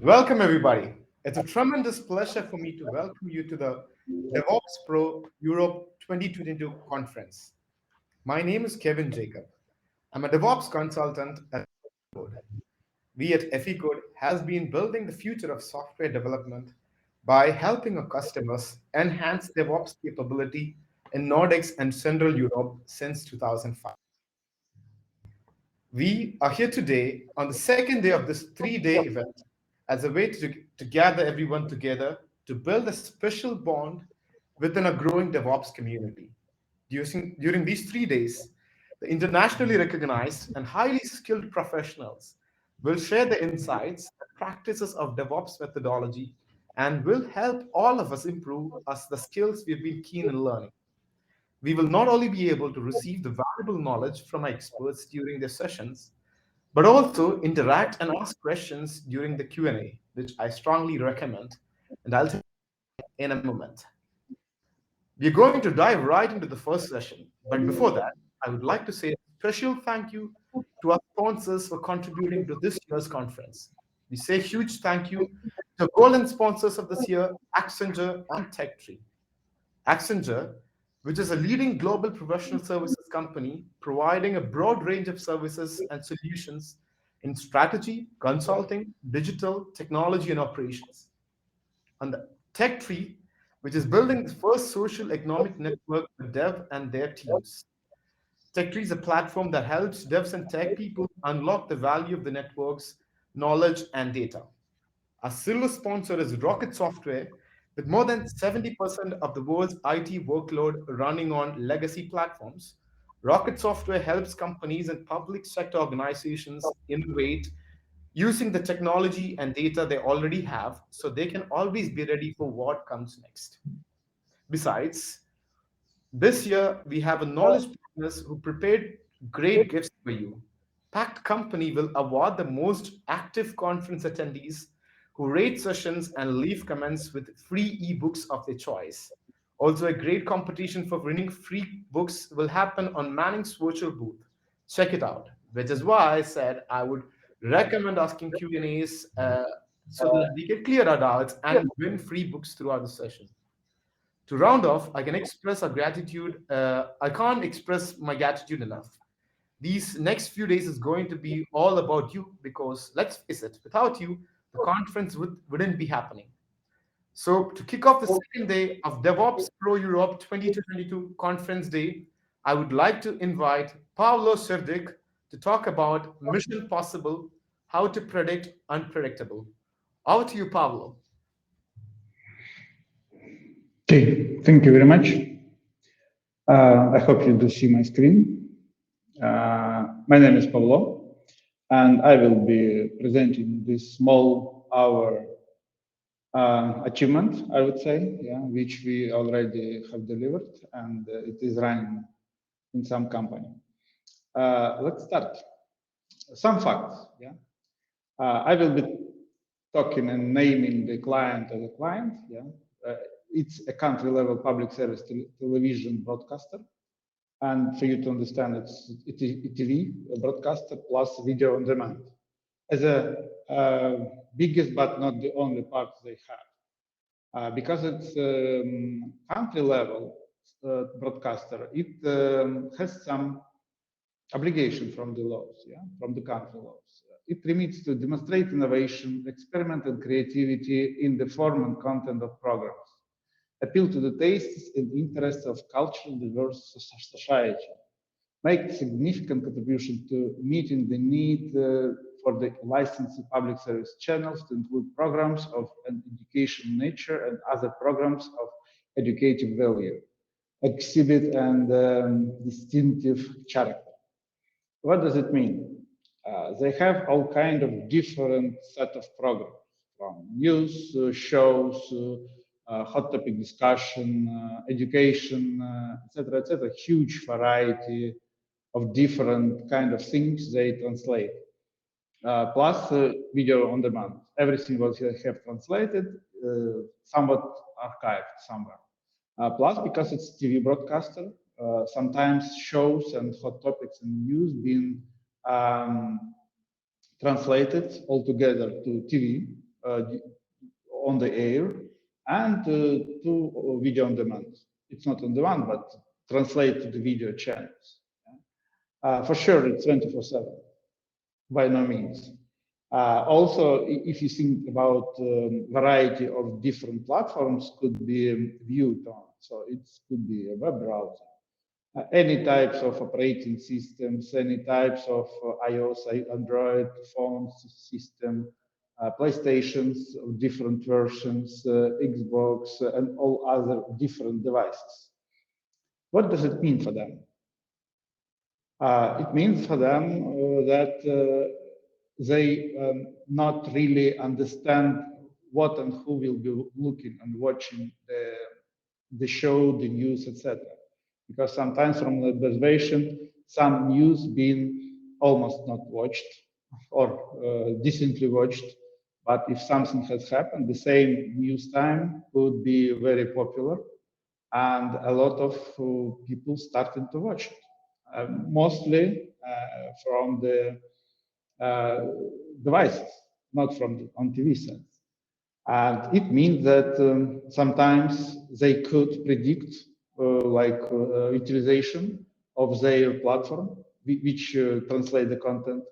Welcome, everybody. It's a tremendous pleasure for me to welcome you to the DevOps Pro Europe 2022 conference. My name is Kevin Jacob. I'm a DevOps consultant at Code. We at Code has been building the future of software development by helping our customers enhance DevOps capability in Nordics and Central Europe since 2005. We are here today on the second day of this 3-day event as a way to gather everyone together to build a special bond within a growing DevOps community. During these 3 days, the internationally recognized and highly skilled professionals will share the insights and practices of DevOps methodology and will help all of us improve us the skills we've been keen in learning. We will not only be able to receive the valuable knowledge from our experts during their sessions, but also interact and ask questions during the Q&A, which I strongly recommend, and I'll tell you in a moment. We're going to dive right into the first session, but before that, I would like to say a special thank you to our sponsors for contributing to this year's conference. We say huge thank you to golden sponsors of this year, Accenture and TechTree. Accenture, which is a leading global professional services company providing a broad range of services and solutions in strategy, consulting, digital, technology, and operations. And the Tech Tree, which is building the first social economic network for dev and their teams. Tech Tree is a platform that helps devs and tech people unlock the value of the networks, knowledge, and data. Our silver sponsor is Rocket Software, with more than 70% of the world's IT workload running on legacy platforms. Rocket Software helps companies and public sector organizations innovate using the technology and data they already have so they can always be ready for what comes next. Besides, this year, we have a knowledge partners who prepared great gifts for you. Pact Company will award the most active conference attendees who rate sessions and leave comments with free ebooks of their choice. Also, a great competition for winning free books will happen on Manning's virtual booth. Check it out. Which is why I said I would recommend asking Q&As so that we can clear our doubts and win free books throughout the session. To round off, I can express our gratitude. I can't express my gratitude enough. These next few days is going to be all about you because let's face it, without you, the conference wouldn't be happening. So, to kick off the second day of DevOps Pro Europe 2022 Conference Day, I would like to invite Pavlo Serdiuk to talk about Mission Possible, how to predict unpredictable. Over to you, Pavlo. Okay, thank you very much. I hope you do see my screen. My name is Pavlo, and I will be presenting this small hour achievement, I would say, which we already have delivered, and it is running in some company. Let's start. Some facts. I will be talking and naming the client as a client. It's a country-level public service television broadcaster. And for you to understand, it's a TV broadcaster plus video on demand as a biggest but not the only part they have. Because it's country-level broadcaster, it has some obligation from the laws, from the country laws. It remits to demonstrate innovation, experiment, and creativity in the form and content of programs, appeal to the tastes and interests of culturally diverse society, make significant contribution to meeting the need for the licensed public service channels to include programs of an education nature and other programs of educative value, exhibit and distinctive character. What does it mean? They have all kind of different set of programs, from news, shows, hot topic discussion, education, etc. Huge variety of different kind of things they translate. Plus video on demand. Everything what they have translated, somewhat archived somewhere. Plus, because it's TV broadcaster, sometimes shows and hot topics and news being translated altogether to TV. on the air and to video on demand. It's not on demand, but translate to the video channels. For sure, it's 24/7, by no means. Also, if you think about variety of different platforms could be viewed on, so it could be a web browser, any types of operating systems, any types of iOS, Android phone system, PlayStations of different versions, Xbox, and all other different devices. What does it mean for them? It means for them that they not really understand what and who will be looking and watching the show, the news, etc. Because sometimes from the observation, some news being almost not watched or decently watched. But if something has happened, the same news time could be very popular, and a lot of people started to watch it, mostly from the devices, not from the on TV sets. And it means that sometimes they could predict utilization of their platform, which translate the content,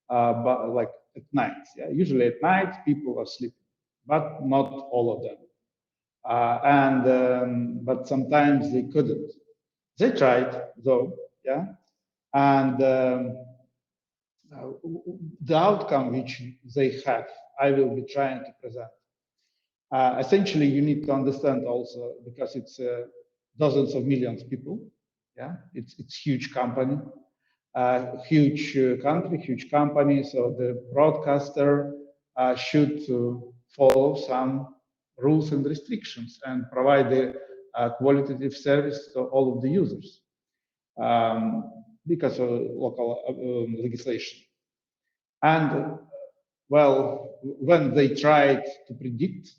but like at night. Yeah? Usually at night people are sleeping, but not all of them. But sometimes they couldn't. They tried though, yeah, and the outcome which they have, I will be trying to present. Essentially, you need to understand also, because it's dozens of millions of people. Yeah, it's huge company, huge country, huge company. So the broadcaster should follow some rules and restrictions and provide the qualitative service to all of the users because of local legislation. And well, when they tried to predict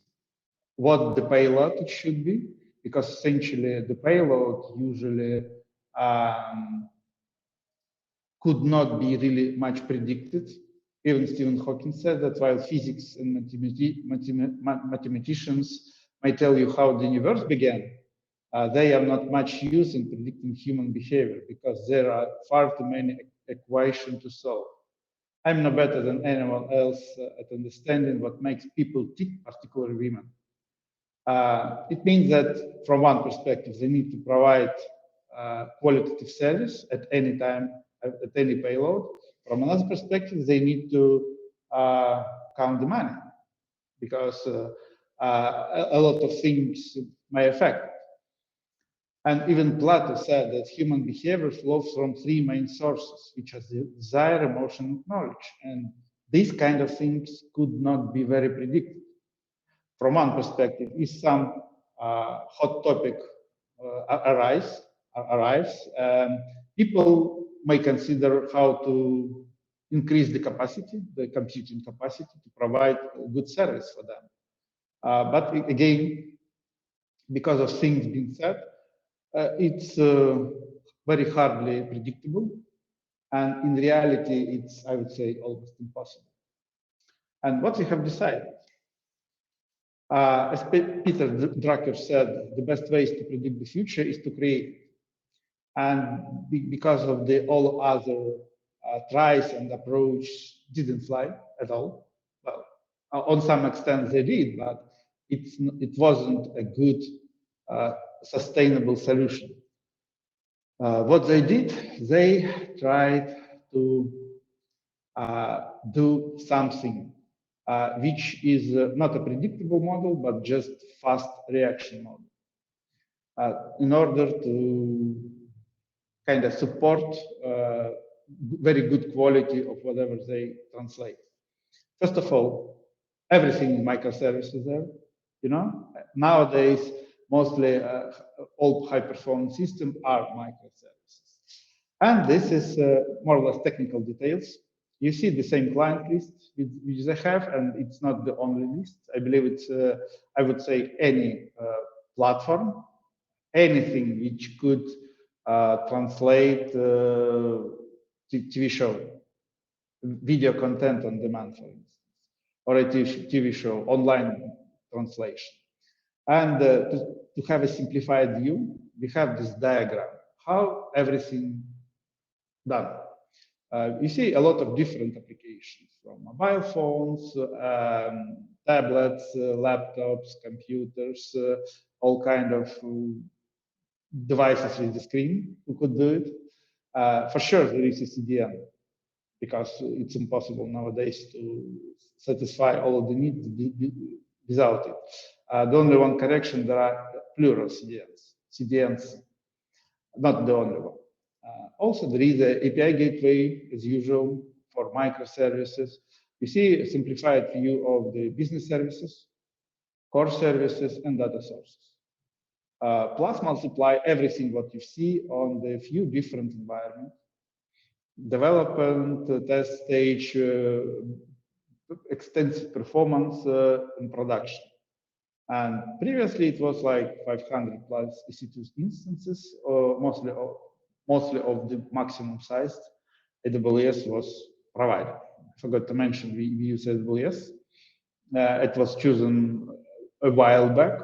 what the payload should be, because essentially the payload usually could not be really much predicted. Even Stephen Hawking said that while physics and mathematicians might tell you how the universe began, they are not much use in predicting human behavior because there are far too many equations to solve. I'm no better than anyone else at understanding what makes people tick, particularly women. It means that from one perspective, they need to provide qualitative service at any time, at any payload. From another perspective, they need to count the money because a lot of things may affect. And even Plato said that human behavior flows from three main sources, which are the desire, emotion, and knowledge. And these kind of things could not be very predicted. From one perspective, if some hot topic arrives, people may consider how to increase the capacity, the computing capacity to provide good service for them. But again, because of things being said, it's very hardly predictable. And in reality, it's, I would say, almost impossible. And what we have decided, as Peter Drucker said, the best ways to predict the future is to create. And because of the all other tries and approach didn't fly at all. Well, on some extent they did, but it wasn't a good sustainable solution. What they did, they tried to do something which is not a predictable model, but just fast reaction model. In order to kind of support very good quality of whatever they translate. First of all, everything in microservices there. You know, nowadays mostly all high-performance systems are microservices, and this is more or less technical details. You see the same client list which they have, and it's not the only list. I believe it's I would say any platform, anything which could translate TV show, video content on demand, for instance, or a TV show, online translation. And to have a simplified view, we have this diagram, how everything done. You see a lot of different applications, from mobile phones, tablets, laptops, computers, all kind of devices with the screen who could do it. For sure, there is a CDN, because it's impossible nowadays to satisfy all of the needs without it. The only one correction, there are plural CDNs. CDNs, not the only one. Also, there is an API gateway, as usual, for microservices. You see a simplified view of the business services, core services, and data sources. Plus multiply everything what you see on the few different environments: development, test stage, extensive performance, and production. And previously it was like 500 plus EC2 instances, mostly of the maximum size AWS was provided. I forgot to mention we use AWS. It was chosen a while back,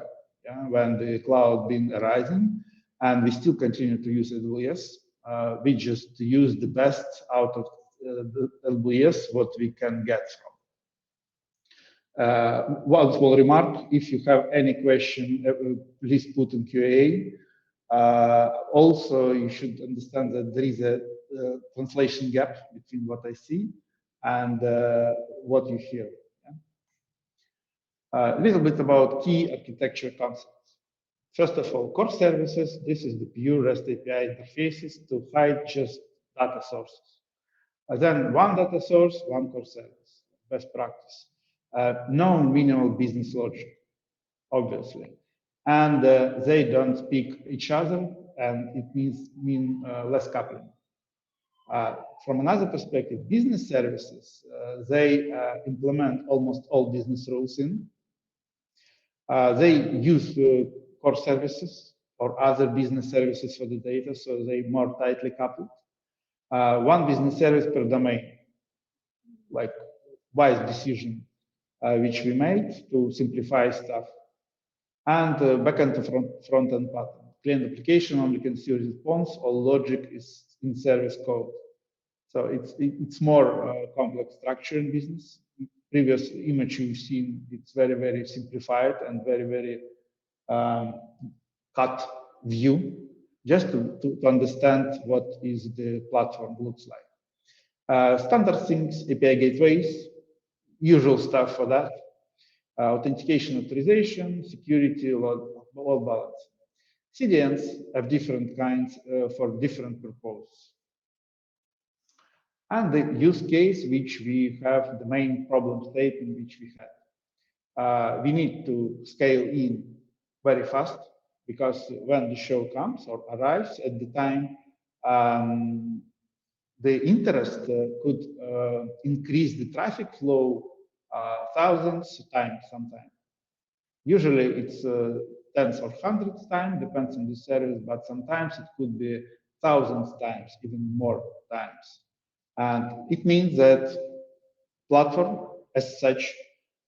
yeah, when the cloud been arising, and we still continue to use AWS. We just use the best out of the AWS what we can get from. One small remark: if you have any question, please put in QA. Also, you should understand that there is a translation gap between what I see and what you hear. A little bit about key architecture concepts. First of all, core services. This is the pure REST API interfaces to hide just data sources. Then one data source, one core service. Best practice. No minimal business logic, obviously. And they don't speak each other, and it means less coupling. From another perspective, business services, they implement almost all business rules in. They use core services or other business services for the data, so they more tightly coupled. One business service per domain, like wise decision which we made to simplify stuff. And backend to front-end pattern. Client application only can see response, all logic is in service code. So it's more complex structure in business. Previous image you've seen, it's very, very simplified and very, very cut view, just to understand what is the platform looks like. Standard things, API gateways, usual stuff for that. Authentication, authorization, security, load balance. CDNs have different kinds for different purposes. And the use case which we have, the main problem statement which we had. We need to scale in very fast, because when the show comes or arrives at the time, the interest could increase the traffic flow thousands of times sometimes. Usually it's tens or hundreds times, depends on the service, but sometimes it could be thousands times, even more times. And it means that platform as such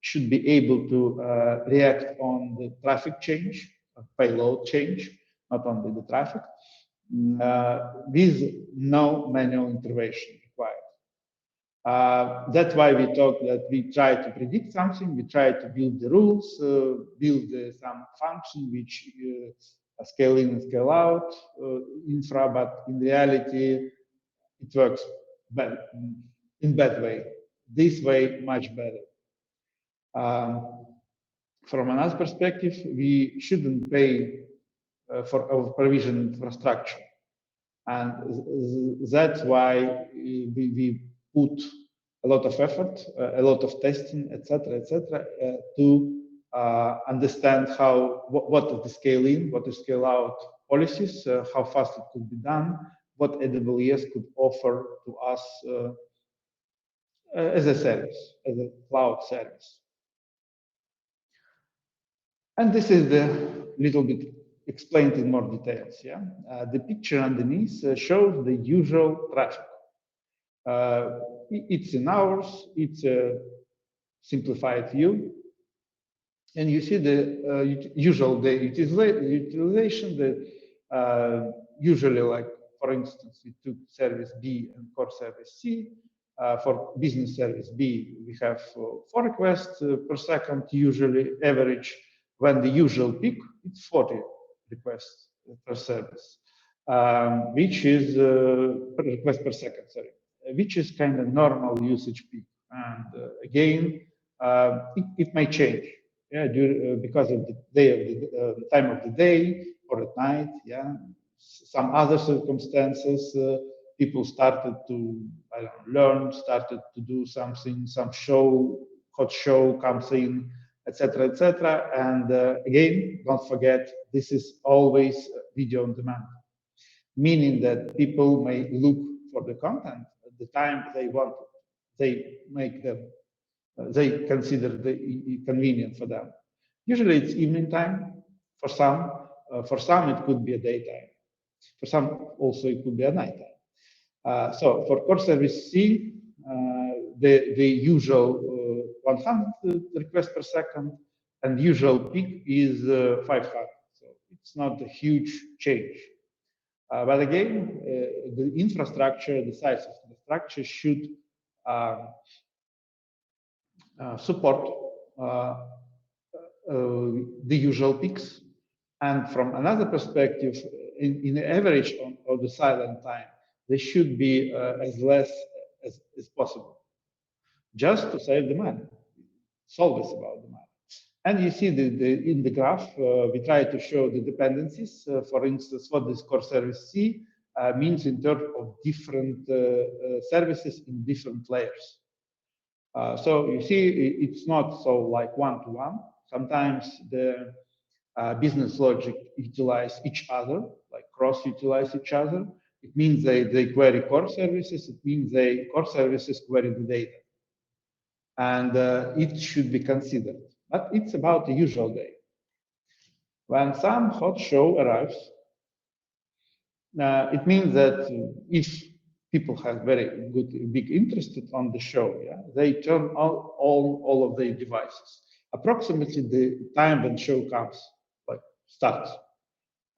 should be able to react on the traffic change, payload change, not only the traffic, with no manual intervention required. That's why we talk that we try to predict something, we try to build the rules, build some function which scale in and scale out infra, but in reality, it works bad, in bad way. This way, much better. From another perspective, we shouldn't pay for our provision infrastructure. And that's why we put a lot of effort, a lot of testing, etc., to understand what is the scale in, what is scale out policies, how fast it could be done, what AWS could offer to us as a service, as a cloud service. And this is the little bit explained in more details. Yeah, the picture underneath shows the usual traffic. It's in hours, it's simplified view. And you see the usual the utilization that usually, like for instance, we took service B and core service C. For business service B, we have 4 requests per second, usually average. When the usual peak, it's 40 requests per service, which is per request per second, sorry, which is kind of normal usage peak. And again, it may change, yeah, because of the day of the time of the day or at night, yeah. Some other circumstances, people started to, I don't know, learn, started to do something, some show, hot show comes in, etc., etc. And again, don't forget, this is always video on demand, meaning that people may look for the content at the time they want it. They make them, they consider the convenient for them. Usually it's evening time for some. For some, it could be a daytime. For some, also, it could be a nighttime. So for core service C, the usual 100 requests per second and usual peak is 500. So it's not a huge change. But again, the infrastructure, the size of the structure should support the usual peaks. And from another perspective, in the average of the silent time, they should be as less as possible, just to save the money. It's always about the money. And you see in the graph, we try to show the dependencies. For instance, what this core service C means in terms of different services in different layers. So you see, it's not so like one-to-one. Sometimes the business logic utilize each other, like cross-utilize each other. It means they query core services. It means core services query the data. And it should be considered. But it's about the usual day. When some hot show arrives, it means that if people have very good, big interest on the show, yeah, they turn on all of their devices. Approximately the time when show comes, like starts.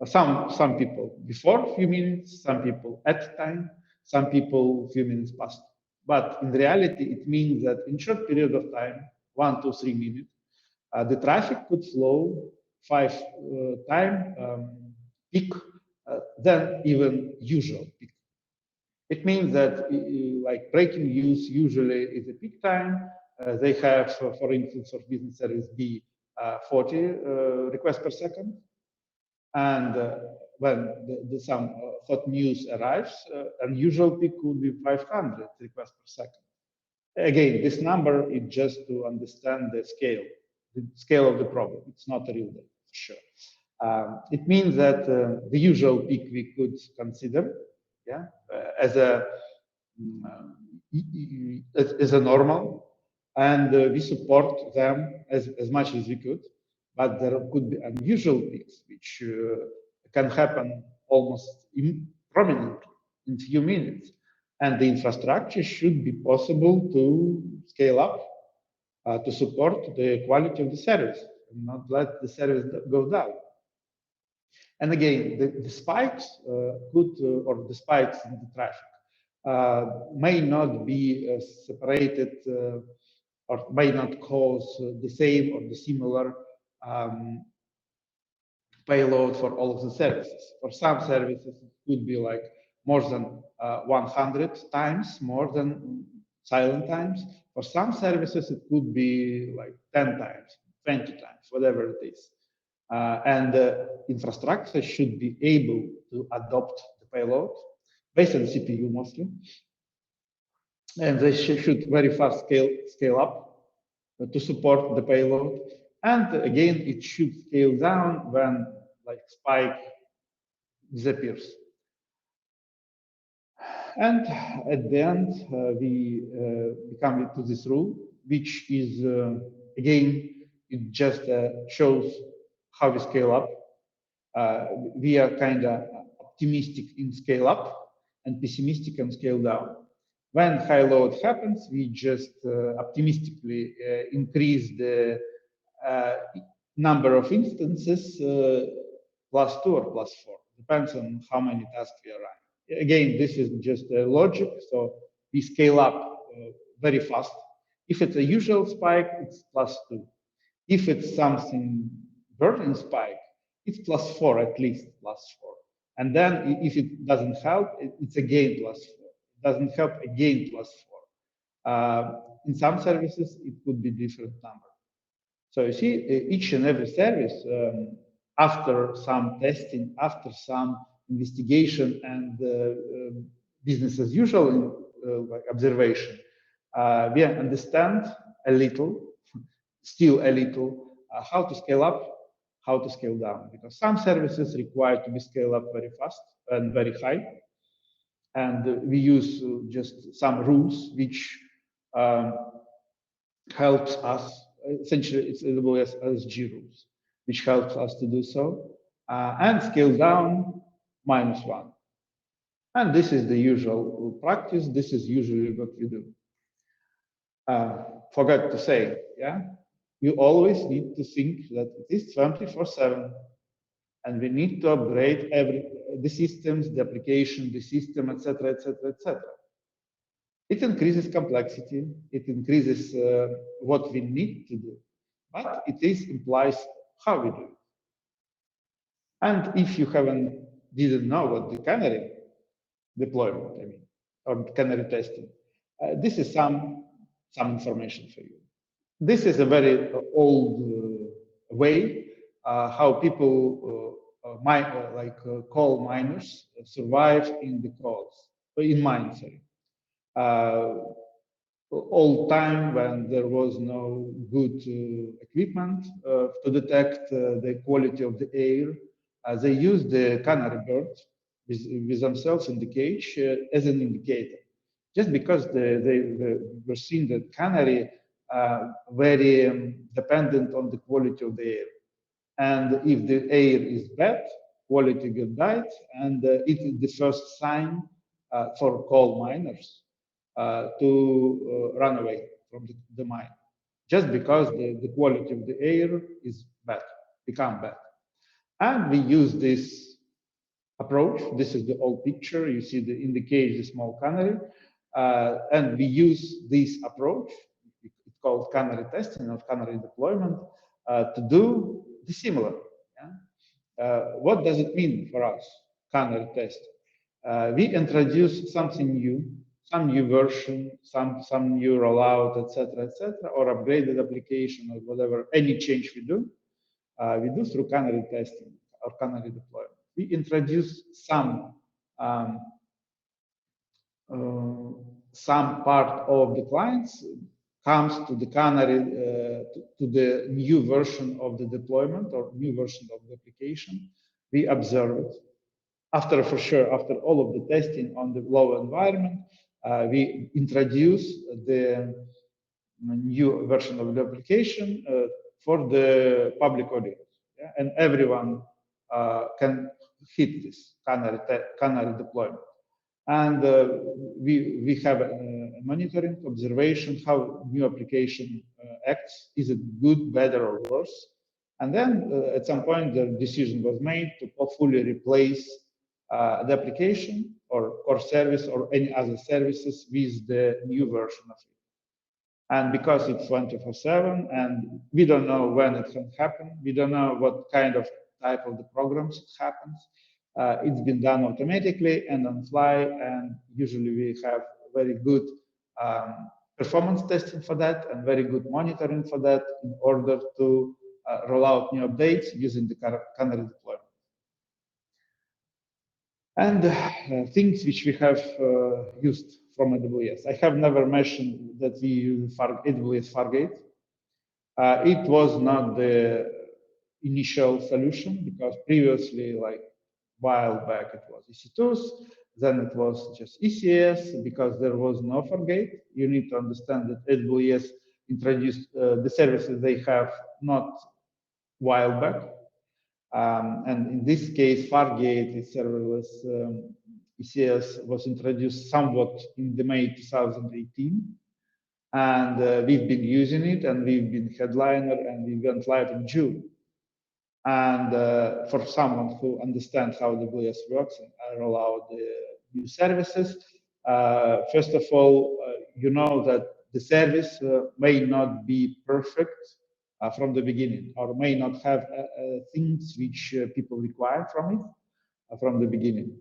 Some people before a few minutes, some people at time, some people a few minutes past. But in reality, it means that in short period of time, 1 to 3 minutes, the traffic could flow 5 time peak than even usual peak. It means that like breaking news usually is a peak time. They have, for instance, for business service B, 40 requests per second. And when some hot news arrives, unusual peak could be 500 requests per second. Again, this number is just to understand the scale of the problem. It's not a real data, for sure. It means that the usual peak we could consider, yeah, as a normal, and we support them as much as we could. But there could be unusual peaks which can happen almost prominently in few minutes, and the infrastructure should be possible to scale up to support the quality of the service and not let the service go down. And again, the spikes or the spikes in the traffic may not be separated or may not cause the same or the similar payload for all of the services. For some services, it could be like more than 100 times more than silent times. For some services, it could be like 10 times, 20 times, whatever it is. And the infrastructure should be able to adopt the payload based on CPU mostly. And they should very fast scale up to support the payload. And again, it should scale down when like spike disappears. And at the end, we come to this rule, which is, again, it just shows how we scale up. We are kind of optimistic in scale up and pessimistic in scale down. When high load happens, we just optimistically increase the uh, number of instances +2 or +4. Depends on how many tasks we are running. Again, this is just logic, so we scale up very fast. If it's a usual spike, it's +2. If it's something burning spike, it's +4 at least, +4. And then if it doesn't help, it's again +4. It doesn't help, again +4. In some services, it could be different number. So you see, each and every service, after some testing, after some investigation and business as usual like observation, we understand a little, still a little, how to scale up, how to scale down. Because some services require to be scaled up very fast and very high. And we use just some rules which um, helps us, essentially it's AWS SG rules, which helps us to do so, and scale down -1. And this is the usual practice. This is usually what we do. Forgot to say, yeah, you always need to think that it is 24/7, and we need to upgrade the systems, the application, the system, etc., etc., etc. It increases complexity. It increases what we need to do, but it implies how we do it. And if you didn't know what the canary deployment, I mean, or canary testing, this is some information for you. This is a very old way how people coal miners survive in the coals, in mines, sorry. Old time when there was no good equipment to detect the quality of the air, they used the canary bird with themselves in the cage as an indicator. Just because they were seeing that canary very dependent on the quality of the air. And if the air is bad, quality get died, and it is the first sign for coal miners to run away from the mine, just because the quality of the air is bad, become bad. And we use this approach. This is the old picture. You see in the cage, the small canary. And we use this approach, it's called canary testing or canary deployment, to do the similar. Yeah? What does it mean for us, canary test? We introduce something new, some new version, some new rollout, etc., or upgraded application or whatever, any change we do through canary testing or canary deployment. We introduce some part of the clients comes to the canary to the new version of the deployment or new version of the application. We observe it. After all of the testing on the low environment, we introduce the new version of the application for the public audience. Yeah? And everyone can hit this canary deployment. And we have monitoring, observation, how new application acts. Is it good, better, or worse? And then at some point, the decision was made to fully replace the application or core service or any other services with the new version of it. And because it's 24/7 and we don't know when it can happen, we don't know what kind of type of the programs it happens, it's been done automatically and on fly, and usually we have very good performance testing for that and very good monitoring for that in order to roll out new updates using the canary deployment. And things which we have used from AWS. I have never mentioned that we use AWS Fargate. It was not the initial solution because previously, like a while back, it was EC2s, then it was just ECS because there was no Fargate. You need to understand that AWS introduced the services they have not a while back. And in this case, Fargate is serverless ECS was introduced somewhat in the May 2018, and we've been using it, and we've been headliner, and we went live in June. And for someone who understands how the AWS works and I roll out the new services, first of all, you know that the service may not be perfect from the beginning, or may not have things which people require from it from the beginning.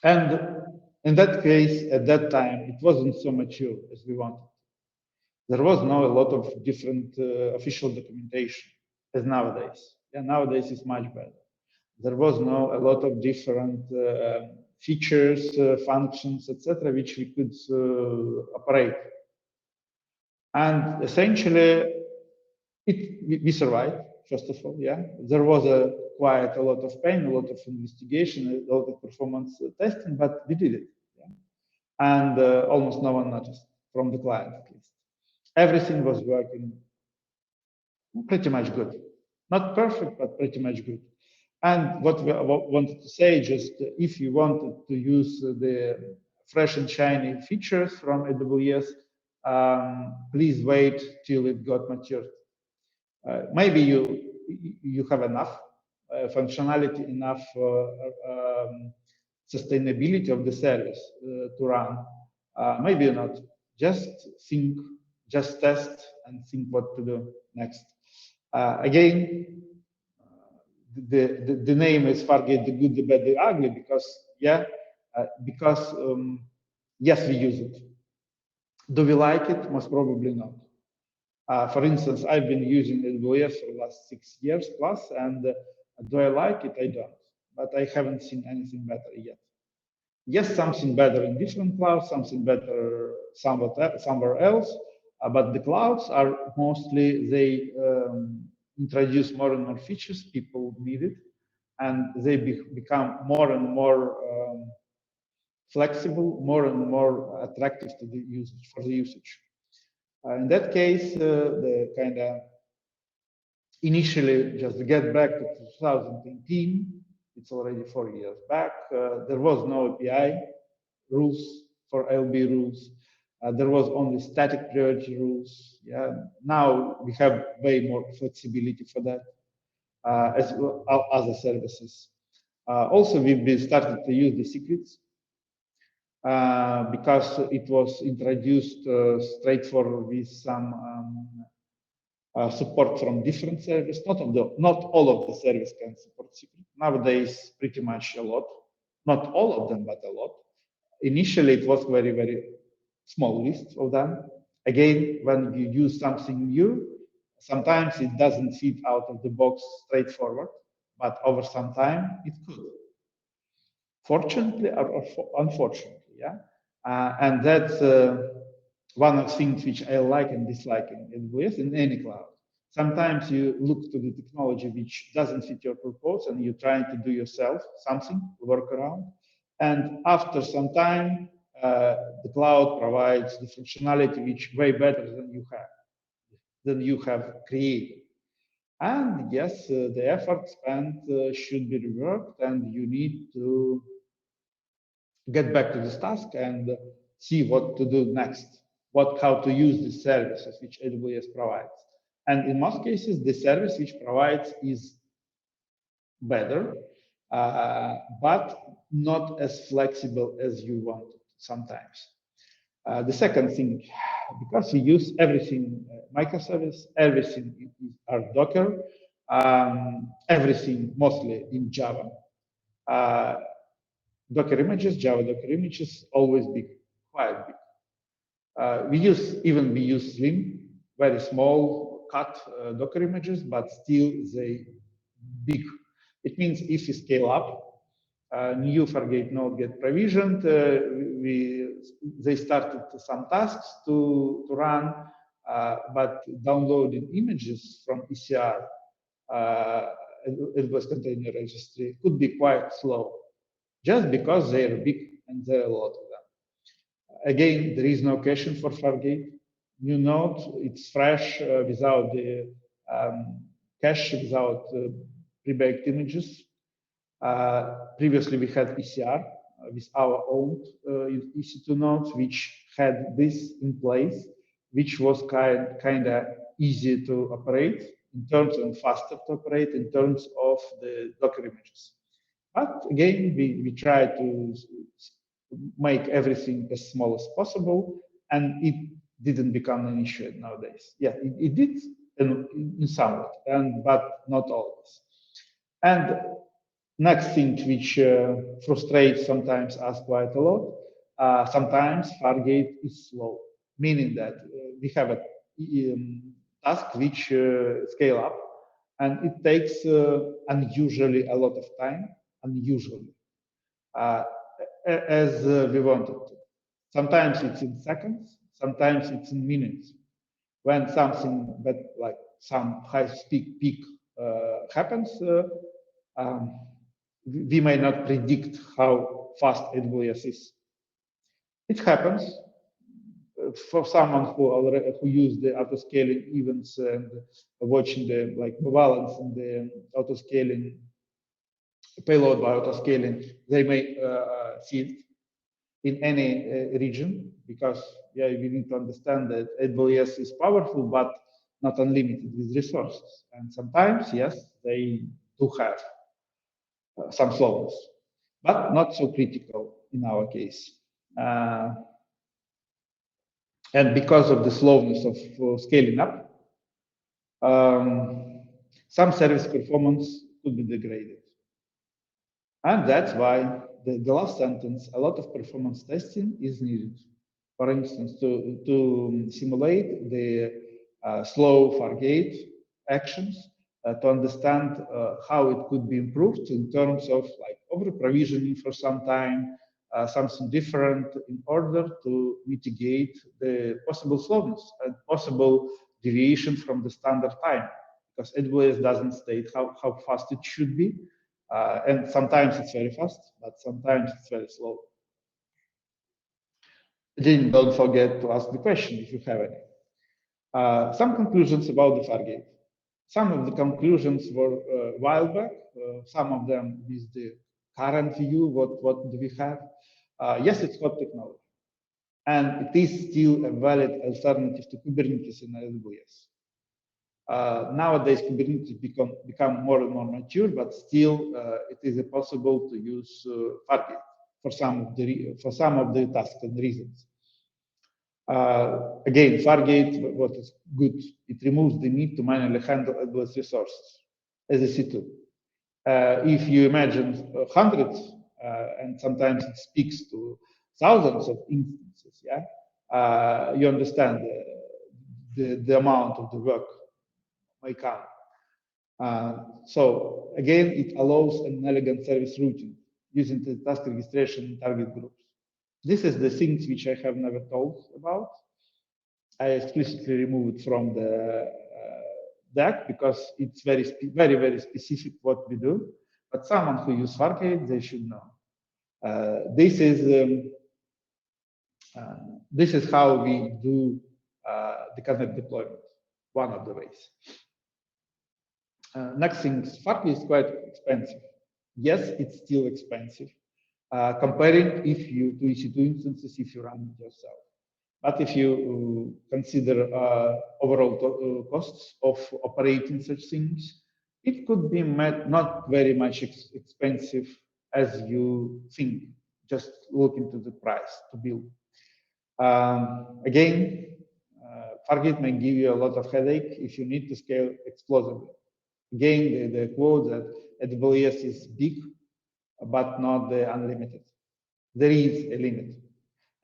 And in that case, at that time, it wasn't so mature as we wanted. There was not a lot of different official documentation as nowadays. Yeah, nowadays it's much better. There was no a lot of different features, functions, etc., which we could operate. And essentially, we survived. First of all, yeah, there was quite a lot of pain, a lot of investigation, a lot of performance testing, but we did it. Yeah? And almost no one noticed from the client, at least. Everything was working pretty much good. Not perfect, but pretty much good. And what we wanted to say, just if you wanted to use the fresh and shiny features from AWS, please wait till it got matured. Maybe you have enough functionality, enough sustainability of the service to run. Maybe not. Just think, just test, and think what to do next. Again, the name is Fargate the Good, the Bad, the Ugly, because yeah, because yes, we use it. Do we like it? Most probably not. For instance, I've been using AWS for the last 6 years plus, and do I like it? I don't. But I haven't seen anything better yet. Yes, something better in different clouds, something better somewhere else, but the clouds are mostly, they introduce more and more features people need it, and they become more and more flexible, more and more attractive to the usage, for the usage. In that case, the kind of initially, just to get back to 2018, it's already 4 years back, there was no API rules for LB rules. There was only static priority rules. Yeah. Now we have way more flexibility for that as well as other services. Also, we've started to use the secrets because it was introduced straightforward with some support from different services. Not all of the service can support secret. Nowadays, pretty much a lot. Not all of them, but a lot. Initially, it was very, very small list of them. Again, when you use something new, sometimes it doesn't fit out of the box straightforward, but over some time, it could. Fortunately or unfortunately, yeah. And that's one of the things which I like and dislike in AWS in any cloud. Sometimes you look to the technology which doesn't fit your purpose and you're trying to do yourself something, work around. And after some time, the cloud provides the functionality which way better than you have created. And yes, the effort spent should be reworked, and you need to get back to this task and see what to do next, how to use the services which AWS provides. And in most cases, the service which provides is better, but not as flexible as you want it sometimes. The second thing, because we use everything microservice, everything are Docker, everything mostly in Java. Docker images, Java Docker images, always big, quite big. We use Slim, very small cut Docker images, but still they big. It means if you scale up, new Fargate node get provisioned, they started some tasks to run, but downloading images from ECR, AWS Container Registry, could be quite slow, just because they're big and there are a lot of them. Again, there is no caching for Fargate. New node, it's fresh without the cache, without pre-baked images. Previously, we had ECR with our own EC2 nodes, which had this in place, which was kind of easy to operate in terms and faster to operate in terms of the Docker images. But again, we try to make everything as small as possible, and it didn't become an issue nowadays. Yeah, it did in some, and but not always. And next thing which frustrates sometimes us quite a lot, sometimes Fargate is slow, meaning that we have a task which scale up, and it takes unusually a lot of time, unusually, uh, as we wanted to. Sometimes it's in seconds, sometimes it's in minutes. When something but like some high speed peak happens, um, we may not predict how fast AWS is. It happens for someone who use the auto scaling events and watching the like balance in the auto scaling payload by auto scaling. They may see it in any region because yeah, we need to understand that AWS is powerful but not unlimited with resources. And sometimes, yes, they do have some slowness, but not so critical in our case. Uh, and because of the slowness of scaling up, um, some service performance could be degraded. And that's why the last sentence, a lot of performance testing is needed. For instance, to simulate the slow Fargate actions, to understand how it could be improved in terms of like over provisioning for some time, something different in order to mitigate the possible slowness and possible deviation from the standard time. Because AWS doesn't state how fast it should be. And sometimes it's very fast, but sometimes it's very slow. Again, don't forget to ask the question if you have any. Some conclusions about the Fargate. Some of the conclusions were a while back, some of them with the current view, what do we have? Yes, it's hot technology. And it is still a valid alternative to Kubernetes in AWS. Nowadays, Kubernetes become more and more mature, but still it is possible to use Fargate for some of the tasks and reasons. Again, Fargate, what is good, it removes the need to manually handle AWS resources as a C2. If you imagine hundreds, and sometimes it speaks to thousands of instances, yeah, you understand the amount of the work may come. So again, it allows an elegant service routing using the task registration in target groups. This is the things which I have never told about. I explicitly removed from the deck because it's very specific what we do. But someone who use Fargate, they should know. This is how we do the connect deployment. One of the ways. Next thing, Fargate is quite expensive. Yes, it's still expensive. Comparing if you do EC2 instances if you run it yourself. But if you consider overall costs of operating such things, it could be not very much expensive as you think. Just look into the price to build. Again, Fargate may give you a lot of headache if you need to scale explosively. Again, the quote that AWS is big, but not the unlimited. There is a limit.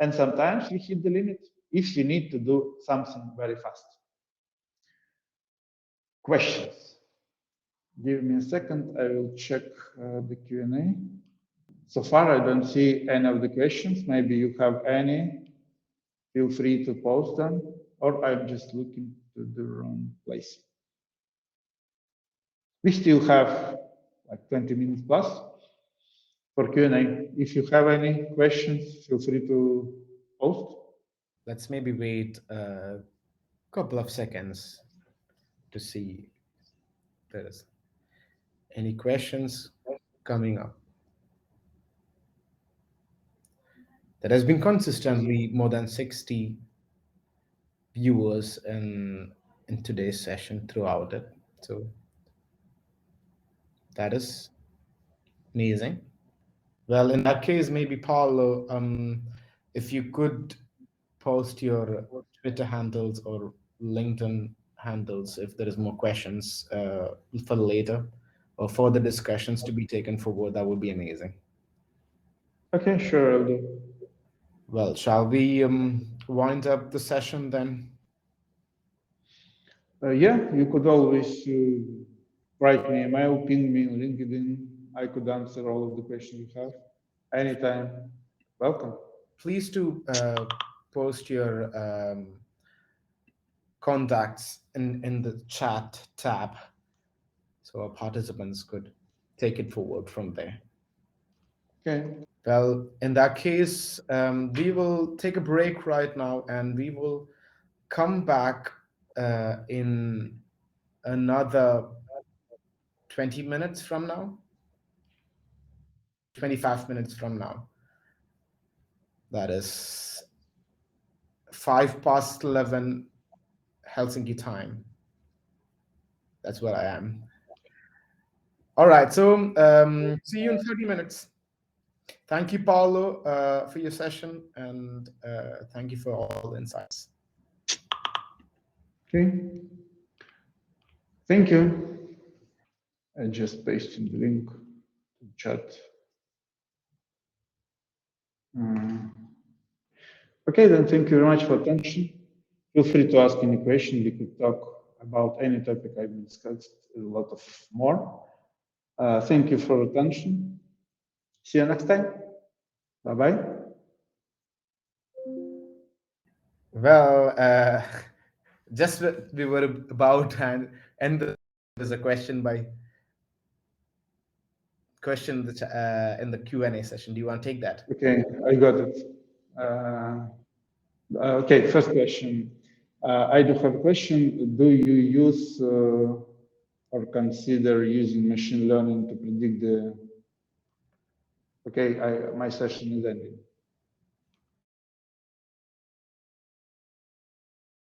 And sometimes we hit the limit if you need to do something very fast. Questions? Give me a second, I will check the Q&A. So far, I don't see any of the questions. Maybe you have any. Feel free to post them, or I'm just looking to the wrong place. We still have like 20 minutes plus for Q&A. If you have any questions, feel free to post. Let's maybe wait a couple of seconds to see if there's any questions coming up. There has been consistently more than 60 viewers in today's session throughout it. So that is amazing. Well, in that case, maybe Paulo, if you could post your Twitter handles or LinkedIn handles if there is more questions for later or further discussions to be taken forward, that would be amazing. Okay, sure, I'll do. Well, shall we wind up the session then? Yeah, you could always write me a mail, ping me on LinkedIn. I could answer all of the questions you have anytime. Welcome. Please do post your contacts in the chat tab so our participants could take it forward from there. Okay. Well, in that case, we will take a break right now and we will come back in another 20 minutes from now, 25 minutes from now. That is 5 past 11 Helsinki time. That's where I am. All right. So see you in 30 minutes. Thank you, Paulo, for your session, and thank you for all the insights. Okay. Thank you. I just pasted the link to the chat. Okay, then thank you very much for attention. Feel free to ask any question. We could talk about any topic I've discussed, a lot of more. Thank you for attention. See you next time. Bye-bye. Well, just we were about and there's a question by question in the Q&A session. Do you want to take that? Okay, I got it. Okay, first question. I do have a question. Do you use or consider using machine learning to predict the... Okay, my session is ending.